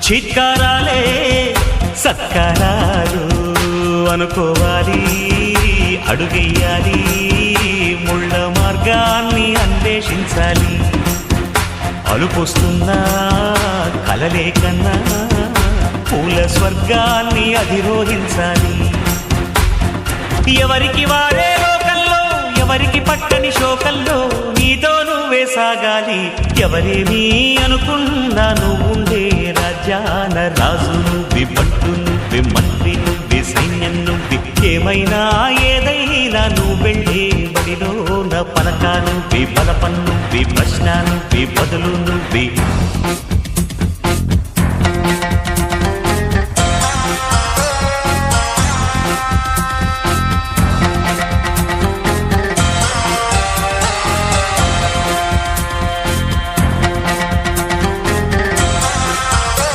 చిత్కారాలే సత్కారాలు అనుకోవాలి, అడుగెయ్యాలి, ముళ్ళ మార్గాన్ని అన్వేషించాలి. అలుపొస్తున్నా కలలే కన్నా పూల స్వర్గాన్ని అధిరోహించాలి. ఎవరికి వారే లోకల్లో, ఎవరికి పట్టని శోకల్లో నీతో నువ్వే సాగాలి. ఎవరేమీ అనుకున్నా నువ్వుండే రాజ్యాన రాజు నువ్వే, పట్టు నువ్వే, మంత్రి నువ్వే, సైన్యం నువ్వే, ఏమైనా ఏదైనా నువ్వు వెళ్ళే బడిలో నా పలక నువ్వే, బలపం నువ్వే, ప్రశ్న నువ్వే, బదులు నువ్వే.